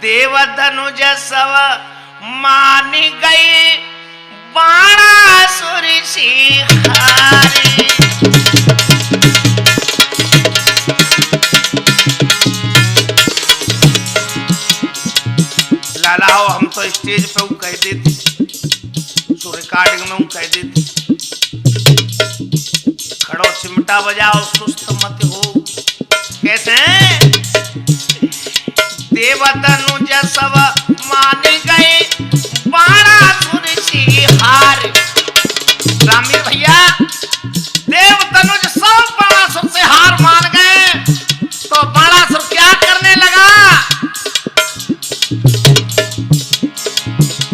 देवधनुज सव मान गई बाणासुर शिखारी। लालाओ हम तो स्टेज पे वो कह देते, सो रिकॉर्डिंग में वो कह देते, खड़ो चिमटा बजाओ सुस्त मत हो। कैसे देवधनुज सब मान गए बाणासुर शिखार। रामीर भैया देवधनुज सब बाणासुर से हार मान गए तो बाणासुर क्या करने लगा?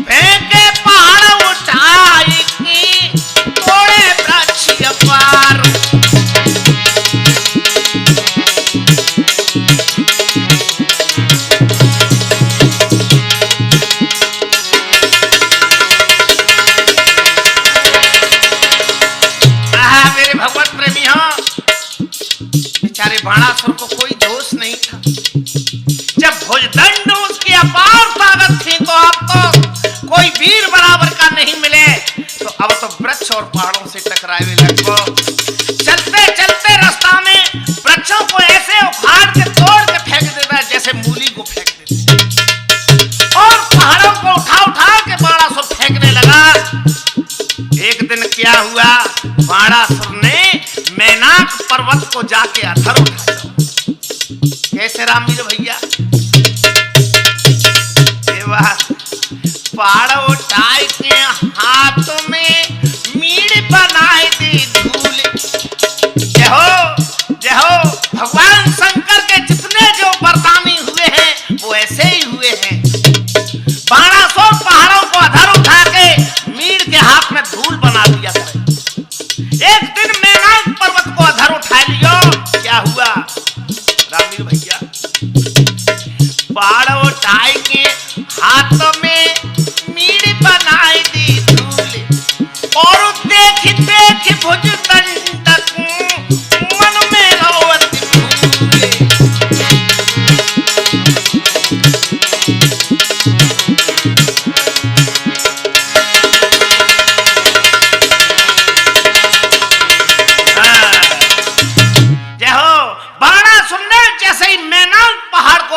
फेंके पहाड़ उठाई की तोड़े वृक्ष अपार। बेचारे बाणासुर को कोई दोष नहीं था। जब भुजदंड उसकी अपार ताकत थी तो अब तो कोई वीर बराबर का नहीं मिले, तो अब तो वृक्ष और पहाड़ों से टकराए लगो। चलते चलते रास्ता में वृक्षों को ऐसे उखाड़ के तोड़ के फेंक देता है जैसे मूली को फेंक देता, और पहाड़ों को उठा उठा के बाणासुर फेंकने लगा। एक दिन क्या हुआ, बाणासुर ने मैनाक पर्वत को जाके अधर उठाया। कैसे रामीर भैया? पहाड़ उठाए के हाथ में मीड़ बनाए दी धूल। जय हो भगवान शंकर के जितने जो वरदानी हुए हैं वो ऐसे ही हुए हैं। बाणासुर पहाड़ों को अधर उठा के मीड़ के हाथ में धूल बना दिया करे। एक दिन मैनाक पर्वत को अधर उठा लियो, क्या हुआ रामीर भैया? पहाड़ उठाए के हाथ में मीड़ बनाई दी धूल, और देख देख भुजदंड मन में रोवत भूले।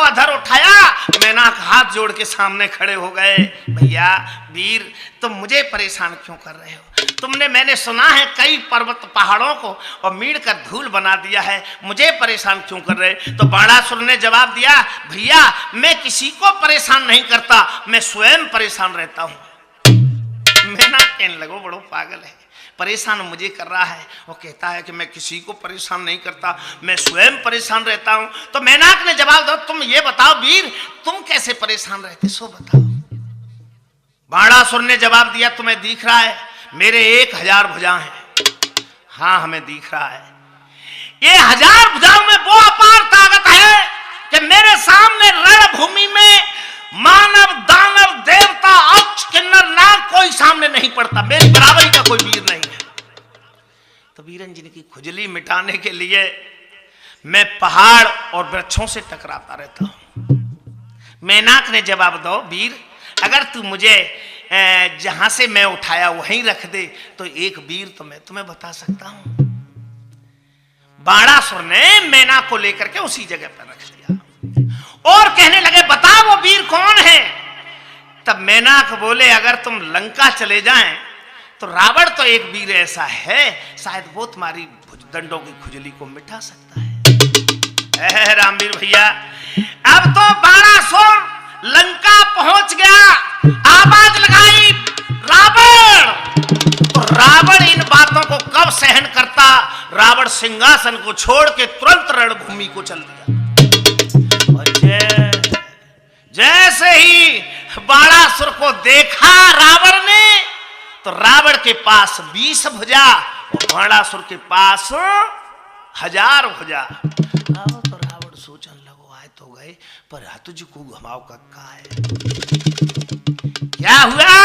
अधर उठाया, मैनाक हाथ जोड़ के सामने खड़े हो गए। भैया वीर तुम मुझे परेशान क्यों कर रहे हो? तुमने मैंने सुना है कई पर्वत पहाड़ों को और मीड़ कर धूल बना दिया है, मुझे परेशान क्यों कर रहे? तो बाणासुर ने जवाब दिया, भैया मैं किसी को परेशान नहीं करता, मैं स्वयं परेशान रहता हूं। मैनाक कहने लगो बड़ो पागल है, परेशान मुझे कर रहा है। वो कहता है कि मैं किसी को परेशान नहीं करता, मैं स्वयं परेशान रहता हूं। तो मैनाक ने जवाब दो, तुम ये बताओ वीर तुम कैसे परेशान रहते सो बताओ। बाणासुर ने जवाब दिया, तुम्हें दिख रहा है मेरे 1000 भुजा हैं। हाँ हमें दिख रहा है, ये 1000 भुजाओं में वो अपार ताकत है कि मेरे सामने रणभूमि में मानव दानव देवता अक्ष किन्नर नाग कोई सामने नहीं पड़ता, मेरी बराबरी का कोई वीर नहीं है। तो वीरन जी की खुजली मिटाने के लिए मैं पहाड़ और वृक्षों से टकराता रहता हूं। मैनाक ने जवाब दो, वीर अगर तू मुझे जहां से मैं उठाया वहीं रख दे तो एक वीर तो मैं तुम्हें बता सकता हूं। बाणासुर ने मैनाक को लेकर के उसी जगह पर रख दिया और कहने लगे बता वो वीर कौन है? तब मैनाक बोले, अगर तुम लंका चले जाएं तो रावण तो एक वीर ऐसा है, शायद वो तुम्हारी दंडों की खुजली को मिटा सकता है। रामवीर भैया अब तो बाणासुर लंका पहुंच गया, आवाज लगाई रावण। तो रावण इन बातों को कब सहन करता, रावण सिंहासन को छोड़ के तुरंत रणभूमि को चल दिया। जैसे ही बाणासुर को देखा रावण ने तो रावण के पास 20 भुजा और बाणासुर के पास 1000 भुजा। अब तो रावण सोचने लगो आए तो गए पर तुझ को घुमाओ कक्का है। क्या हुआ,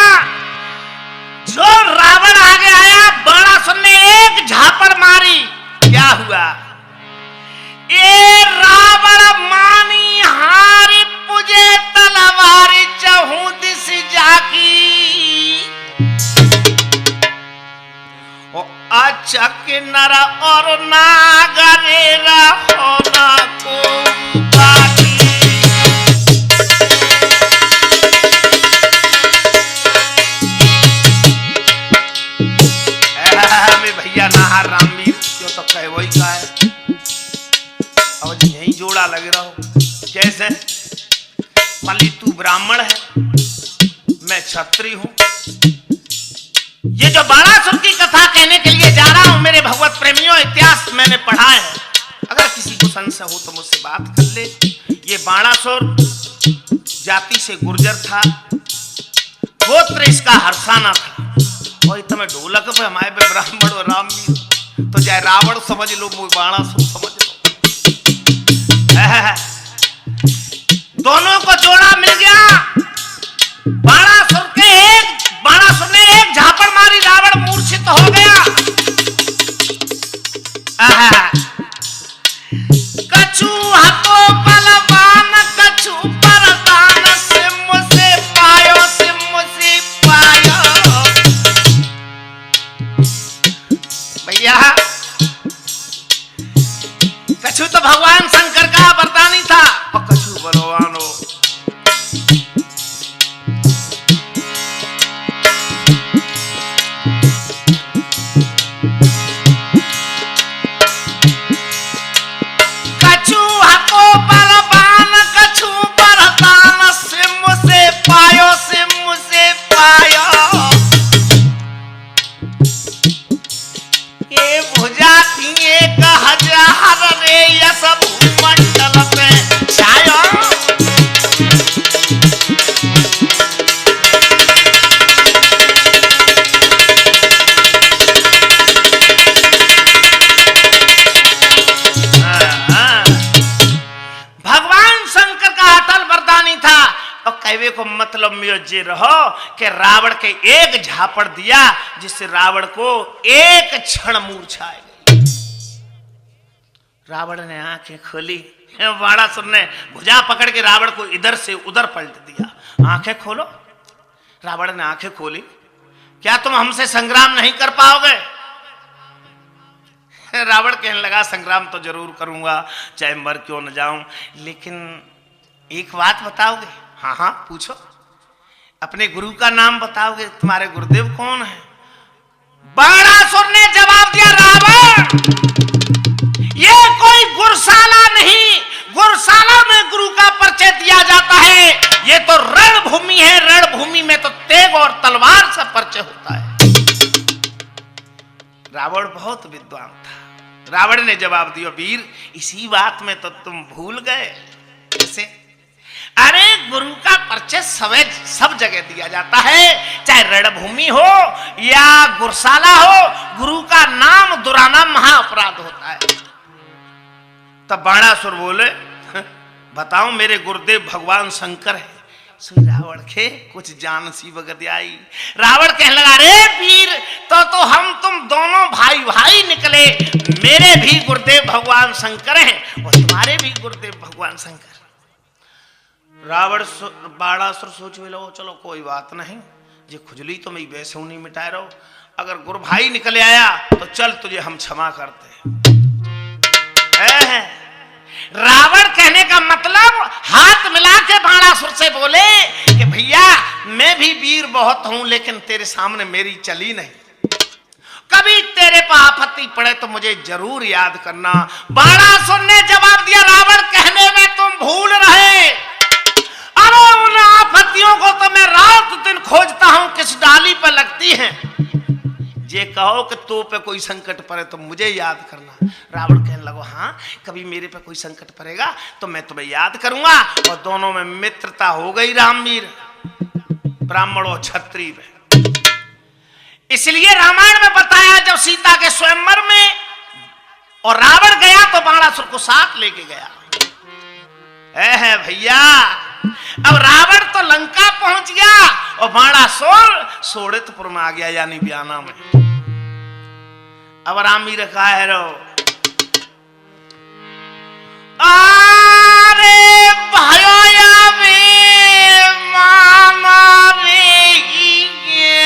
जो रावण आगे आया बाणासुर ने एक झापड़ मारी। क्या हुआ, ये रावण मानी हारी पुजे तला चक नर और नागरेरा होना को बाकी। भैया नाहर रामवीर क्यों तो कहे वही का है। अब यही जोड़ा लग रहा हो कैसे मली तू ब्राह्मण है मैं क्षत्रिय हूं। ये जो बाणासुर की कथा कहने के लिए जा रहा हूं मेरे भगवत प्रेमियों, इतिहास मैंने पढ़ा है। अगर किसी को संशय हो तो मुझसे बात कर ले। ये बाणासुर जाति से गुर्जर था, गोत्र इसका हर्षाना था। और इतना ढोलक पे हमारे पे ब्राह्मण और रामवीर तो चाहे रावण समझ लो मुझे बाणासुर समझ लो। दोनों को जोड़ा मिल गया। बाणासुर ने एक झापड़ मारी, रावण मूर्छित हो गया। कछु हाथों बलवान कछु परदान, सिम से पायो सिम से पायो। भैया कछु तो भगवान शंकर का वरदानी था और कछु बलवान हो। कछु हाथों बलवान कछु वरदान, सिम से पायो सिम से पायो। ये भुजा थी 1000 रे यस भूमंडल पे छायो। भगवान शंकर का अटल वरदानी था और कहवे को मतलब में जे रहो कि रावण के एक झापड़ दिया जिससे रावण को एक क्षण मूर्छा आ गई। रावण ने आंखें खोली, बाणासुर ने भुजा पकड़ के रावण को इधर से उधर पलट दिया। आंखें खोलो। रावण ने आंखें खोली, क्या तुम हमसे संग्राम नहीं कर पाओगे? रावण कहने लगा संग्राम तो जरूर करूंगा चाहे मर क्यों न जाऊं, लेकिन एक बात बताओगे? हाँ हाँ पूछो। अपने गुरु का नाम बताओगे? तुम्हारे गुरुदेव कौन है? बाणासुर ने जवाब दिया, रावण ये कोई गुरुशाला नहीं, गुरुशाला में गुरु का परिचय दिया जाता है। ये तो रणभूमि है, रणभूमि में तो तेग और तलवार से परिचय होता है। रावण बहुत विद्वान था। रावण ने जवाब दिया, वीर इसी बात में तो तुम भूल गए। जैसे अरे गुरु का परिचय सब जगह दिया जाता है, चाहे रणभूमि हो या गुरुशाला हो। गुरु का नाम दुराना महा अपराध होता है। तब बाणासुर बोले, बताओ मेरे गुरुदेव भगवान शंकर है। श्री रावण के कुछ जान सी बगद आई। रावण कहने लगा, रे वीर तो हम तुम दोनों भाई भाई निकले। मेरे भी गुरुदेव भगवान शंकर हैं और तुम्हारे भी गुरुदेव भगवान शंकर। बाणासुर सोच में लो, चलो कोई बात नहीं, ये खुजली तो मैं वैसे नहीं मिटाए रहो। अगर गुरु भाई निकले आया तो चल तुझे हम क्षमा करते हैं। रावण कहने का मतलब हाथ मिला के बाणासुर से बोले कि भैया मैं भी वीर बहुत हूं, लेकिन तेरे सामने मेरी चली नहीं। कभी तेरे पर आपत्ति पड़े तो मुझे जरूर याद करना। बाणासुर ने जवाब दिया, रावण कहने में तुम भूल रहे। अरे उन आपत्तियों को तो मैं रात दिन खोजता हूं, किस डाली पर लगती हैं। ये कहो कि तो पे कोई संकट पड़े तो मुझे याद करना। रावण कहने लगो, हाँ कभी मेरे पे कोई संकट पड़ेगा तो मैं तुम्हें याद करूंगा। और दोनों में मित्रता हो गई रामवीर, ब्राह्मण और क्षत्रिय में। इसलिए रामायण में बताया जब सीता के स्वयंवर में और रावण गया तो बाणासुर को साथ लेके गया। भैया अब रावण तो लंका पहुंच गया और बाणासुर सोड़ितपुर में आ गया, यानी ब्याना में। अब रामवीर कहा है रो, अरे भया वे मामा रे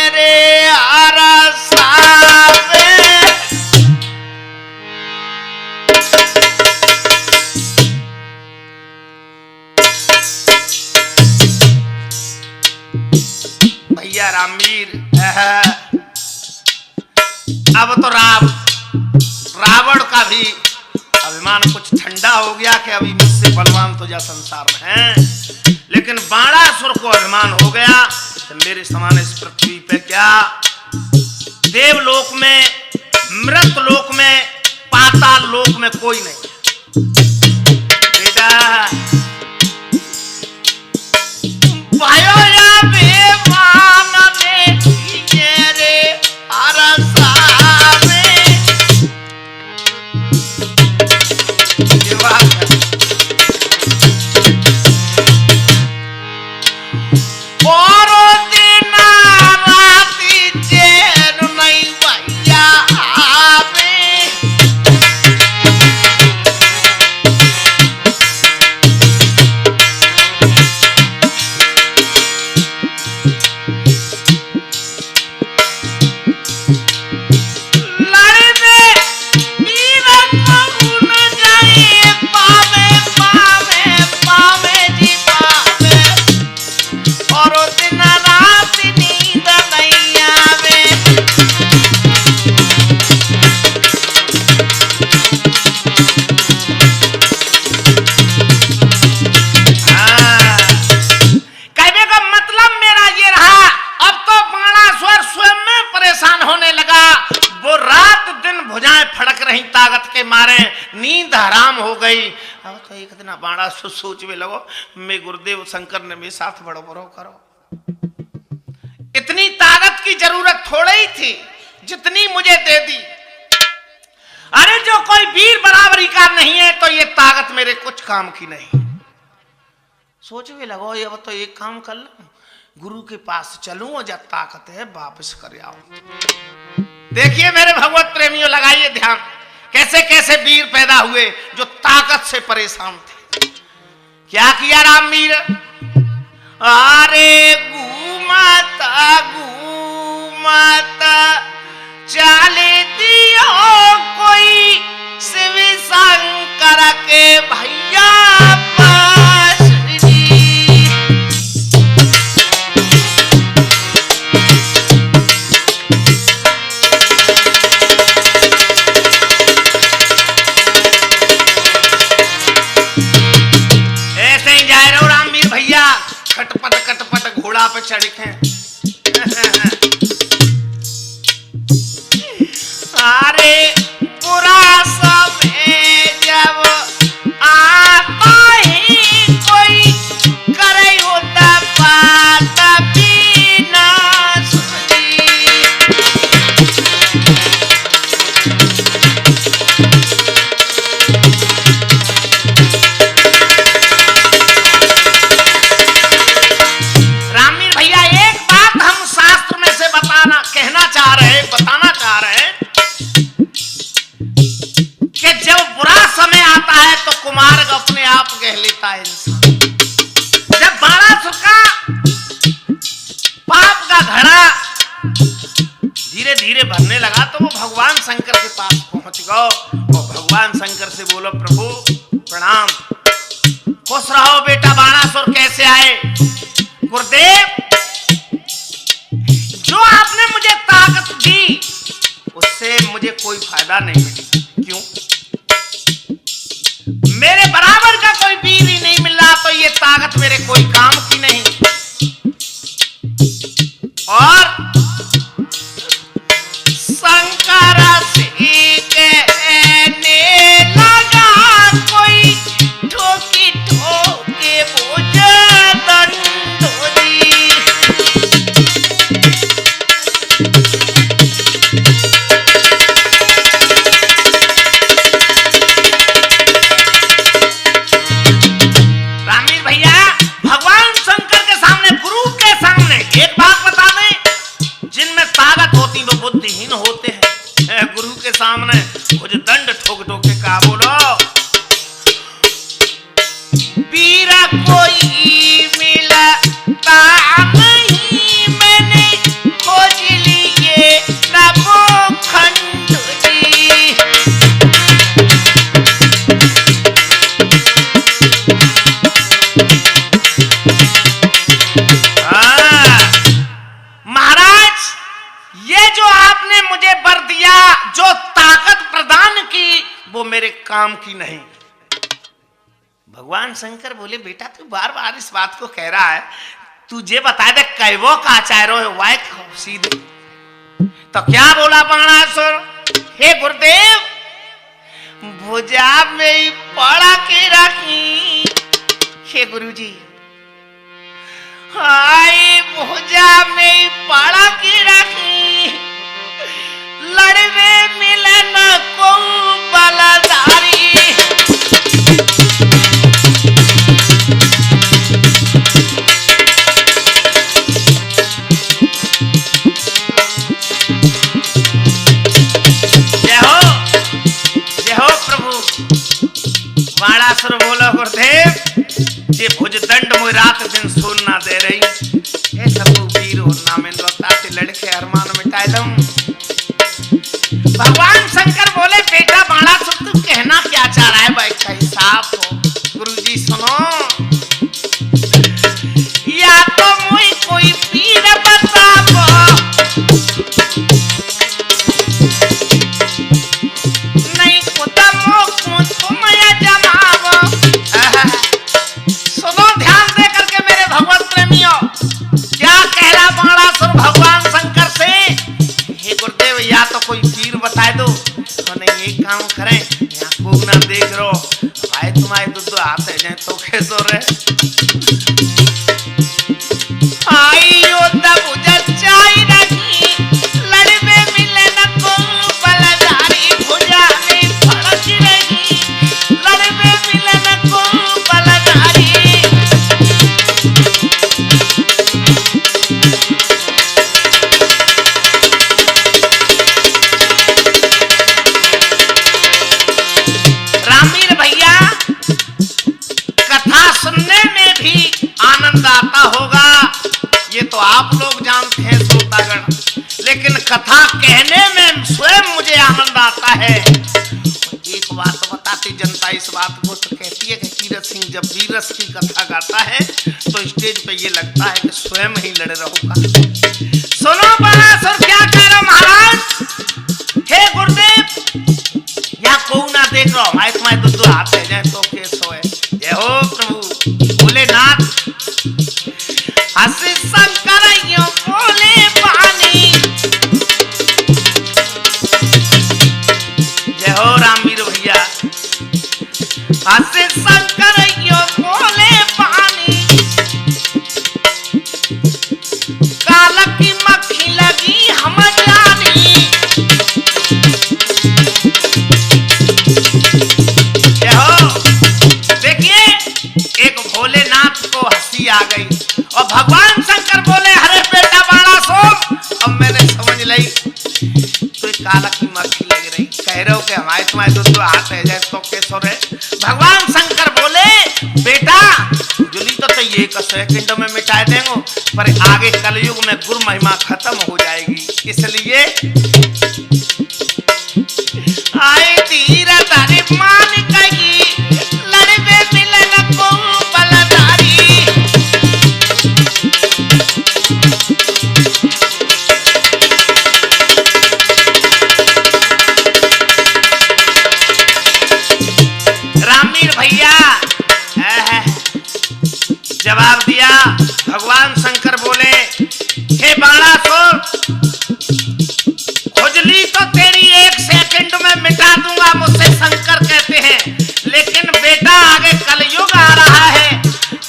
रे अरसावे भैया रामवीर, अब तो रावण का भी अभिमान कुछ ठंडा हो गया कि अभी मुझसे बलवान तो जा संसार में है, लेकिन बाणासुर को अभिमान हो गया कि मेरे समान इस पृथ्वी पे क्या, देवलोक में, मृत लोक में, पाताल लोक में कोई नहीं। बेटा भयो या बेमान में रे अरसा में, ये बात है। और दिन राति चैन नहीं भैया आवे, नींद हराम हो गई। अब तो एक दिन बाड़ा सोच में लगो, मैं गुरुदेव शंकर ने मेरे साथ बड़ो बड़ो करो, इतनी ताकत की जरूरत थोड़ी ही थी जितनी मुझे दे दी। अरे जो कोई वीर बराबरी का नहीं है तो ये ताकत मेरे कुछ काम की नहीं। सोच में लगो, ये अब तो एक काम कर लो, गुरु के पास चलूं और जब ताकत है वापस कर आऊं। देखिए मेरे भगवत प्रेमियों, लगाइए ध्यान, कैसे कैसे वीर पैदा हुए जो ताकत से परेशान थे। क्या किया रामवीर? अरे घूमता चाले दियो कोई शिव शंकर के भैया पास जी। ऐसे ही जा रहे हो रामवीर भैया, खटपट घोड़ा पे चढ़ के। अरे पूरा समय जब आता ही कोई करे होता बात बिना सुनी। रामवीर भैया, एक बात हम शास्त्र में से बताना चाह रहे हैं कि जब बुरा समय आता है तो कुमार्ग अपने आप कह लेता है इंसान। जब बाणासुर का पाप का घड़ा धीरे धीरे भरने लगा तो वो भगवान शंकर के पास पहुंच गए और भगवान शंकर से बोलो, प्रभु प्रणाम, खुश रहो बेटा, बाणासुर कैसे आए? गुरुदेव, जो आपने मुझे ताकत दी उससे मुझे कोई फायदा नहीं मिली। क्यों? मेरे बराबर का कोई वीर ही नहीं मिल रहा तो ये ताकत मेरे कोई काम की नहीं। और शंकर से कहने लगा कोई ठोकी ठोके मुझे दंड दी। रामवीर भैया, भगवान शंकर के सामने, गुरु के सामने एक बात बता दें, जिनमें ताकत होती वो बुद्धिहीन होते हैं। गुरु के सामने कुछ दंड ठोक ठोक के कहा, बोलो वीरा कोई मिलता नहीं, मैंने खोज लिए नवो खंड जी। काम की नहीं। भगवान शंकर बोले बेटा तू बार बार इस बात को कह रहा है, तुझे बता दे कैवो का चारो है वाय सीधे। तो क्या बोला बाणासुर, हे गुरुदेव भुजा में पड़ा के रखी। हे गुरुजी हाय भुजा में पड़ा के रखी, लड़वे मिलन को बलधारी। बाणासुर बोलो गुरुदेव ये भुजदंड मुझे रात दिन सोन ना दे रही, ऐसा तो वीर हो नामेंद्रता से लड़के अरमान मिटाए दम। भगवान शंकर बोले बेटा बाणासुर तू कहना क्या चाह रहा है भाई, कहीं साफ हो। गुरुजी सुनो, या तो मुझे कोई पीर बताओ, नहीं खुदा मोको तुम भगवान शंकर से। हे गुरुदेव या तो कोई पीर बता दो, तो नहीं एक काम करें यहाँ को ना देख रो भाई तुम्हारे दूध आते जाए तो कैसो रे आई तब चाई रखी, लड़वे मिले न को बलधारी। भुजा में फड़क रही, लड़वे मिले न को बलधारी। सुनने में भी आनंद आता होगा, ये तो आप लोग जानते हैं श्रोतागण, लेकिन कथा कहने में स्वयं मुझे आनंद आता है। एक बात बताती जनता इस बात को तो कहती है कि कीरत सिंह जब वीरस की कथा गाता है तो स्टेज पे ये लगता है कि स्वयं ही लड़े रहूंगा। सुनो बाणासुर क्या कह रहा महाराज, हे गुरुदेव यहाँ को ना देख रहा हूँ, तुम्हारे दूध हाथ है जाए तो कैसो है। जय हो प्रभु भोलेनाथ। हंसी शंकर यो बोले पानी, जय हो रामवीर भैया। हंसी शंकर यो बोले पानी, काला की मक्खी लगी हम जानी। जय हो। देखिए एक भोलेनाथ को हंसी आ गई और भगवान शंकर बोले अरे बेटा बाणासुर अब मैंने समझ ली तो काला की मक्खी लग रही, कह रहे हो कि हमारे तुम्हारे दोस्तों हाथ है जाए तो कैसो रे। भगवान शंकर बोले बेटा जुली तो ये एक सेकंड में मिटा देंगे, पर आगे कलयुग में गुरु महिमा खत्म हो जाएगी, इसलिए आए धीरे तारी मान कही, लड़वे मिलन को बलधारी। रामवीर भैया जवाब दिया। भगवान शंकर बोले हे बाणासुर खुजली तो तेरी एक सेकंड में मिटा दूंगा, मुझसे शंकर कहते हैं, लेकिन बेटा आगे कलयुग आ रहा है,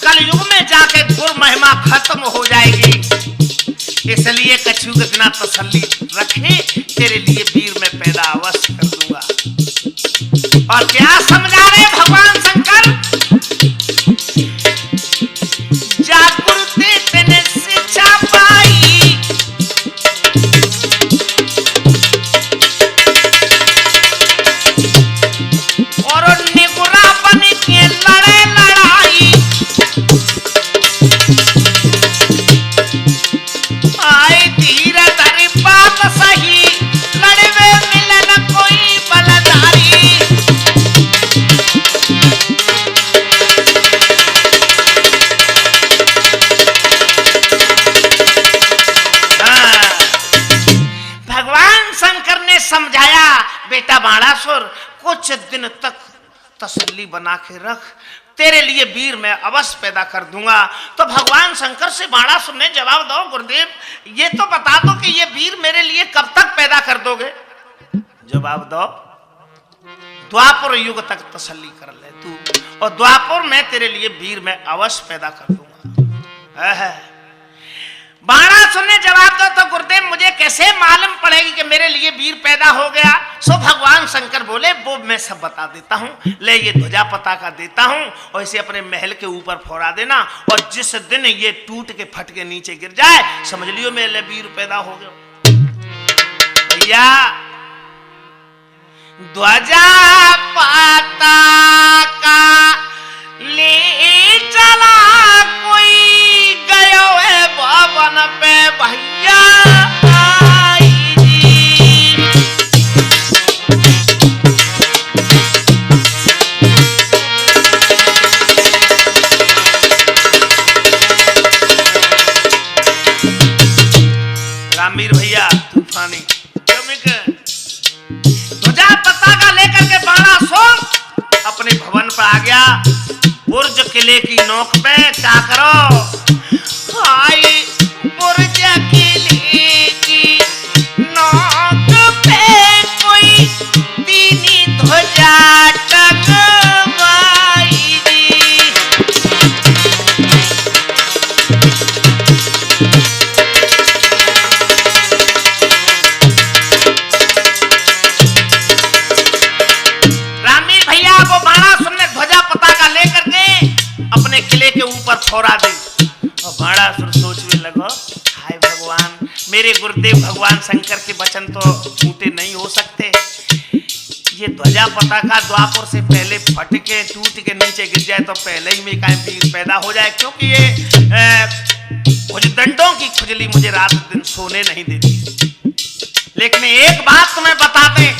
कलयुग में जाके गुरु महिमा खत्म हो जाएगी, इसलिए कछु के बिना तसल्ली रखे तेरे लिए वीर में पैदा अवश्य कर दूंगा। और क्या समझा रहे भगवान शंकर, जागृति तेने शिक्षा पाई, और निगुरा बन के लड़े लड़ाई। आए धीरे धरी बात सही, लड़वे मिलन कोई बलधारी। भगवान शंकर ने समझाया बेटा बाणासुर कुछ दिन तक तसल्ली बना के रख, तेरे लिए वीर मैं अवश्य पैदा कर दूंगा। तो भगवान शंकर से बाणासुर ने जवाब दो, गुरुदेव ये तो बता दो कि ये वीर मेरे लिए कब तक पैदा कर दोगे? जवाब दो, द्वापर युग तक तसल्ली कर ले तू, और द्वापर में तेरे लिए वीर मैं अवश्य पैदा कर दूंगा। बाणासुर ने जवाब दो, तो गुरुदेव मुझे कैसे मालूम पड़ेगी कि मेरे लिए वीर पैदा हो गया? सो भगवान शंकर बोले, वो मैं सब बता देता हूँ, ले ये ध्वजा पताका देता हूँ और इसे अपने महल के ऊपर फहरा देना, और जिस दिन ये टूट के फट के नीचे गिर जाए समझ लियो मेरे लिए वीर पैदा हो गया। भैया ध्वजा पताका ले चला कोई गयो है भवन पे भैया आई जी। रामवीर भैया तूफानी ध्वजा पताका लेकर के बाणासुर अपने भवन पर आ गया। बुर्ज किले की नोक पे क्या करो, आई बुर्ज किले की नोक पे कोई तीनी ध्वजा टंगवाई जी। रामवीर भैया को बाणासुर ने ध्वजा पताका लेकर के अपने किले के ऊपर फहरा दी। और बाणासुर सोचने लगो, हाय भगवान, मेरे गुरुदेव भगवान शंकर के वचन तो झूठे नहीं हो सकते। ये ध्वजा पताका द्वापर से पहले फट के टूट के नीचे गिर जाए तो पहले ही में कहीं वीर पैदा हो जाए, क्योंकि ये भुजदंडों की खुजली मुझे रात दिन सोने नहीं देती। लेकिन एक बात तुम्हें बता दें,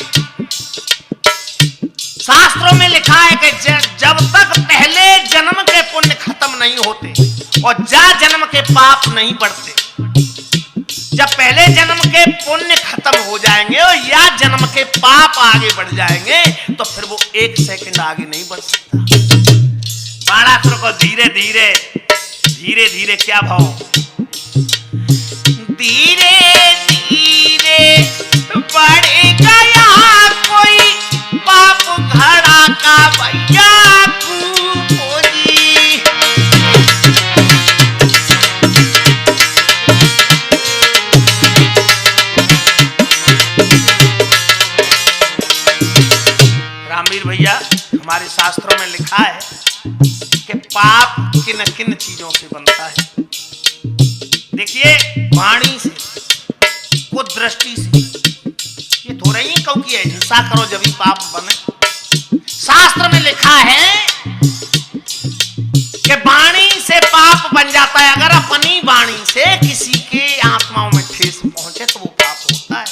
शास्त्रों में लिखा है कि जब तक पहले जन्म के पुण्य खत्म नहीं होते और जा जन्म के पाप नहीं बढ़ते, जब पहले जन्म के पुण्य खत्म हो जाएंगे और या जन्म के पाप आगे बढ़ जाएंगे तो फिर वो एक सेकंड आगे नहीं बढ़ सकता। बाणासुर को धीरे धीरे धीरे धीरे क्या भाव, धीरे धीरे बढ़ गया कोई पाप घड़ा का भैया कुपोजी। रामवीर भैया हमारे शास्त्रों में लिखा है कि पाप किन किन चीजों से बनता है। देखिए, वाणी से, कुदृष्टि से, ये थोड़ा ही कहूं कि हिंसा करो जब भी पाप बने। शास्त्र में लिखा है कि वाणी से पाप बन जाता है। अगर अपनी वाणी से किसी के आत्माओं में ठेस पहुंचे तो वो पाप होता है।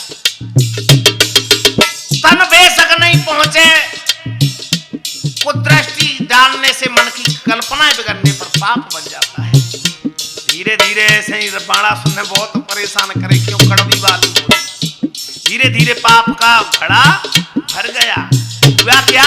तन बेशक नहीं पहुंचे, कुदृष्टि डालने से मन की कल्पना बिगड़ने पर पाप बन जाता है। धीरे धीरे ऐसे ही बाणासुर ने बहुत परेशान करे, क्यों कड़वी बात बोली। धीरे धीरे पाप का घड़ा भर गया। हुआ क्या,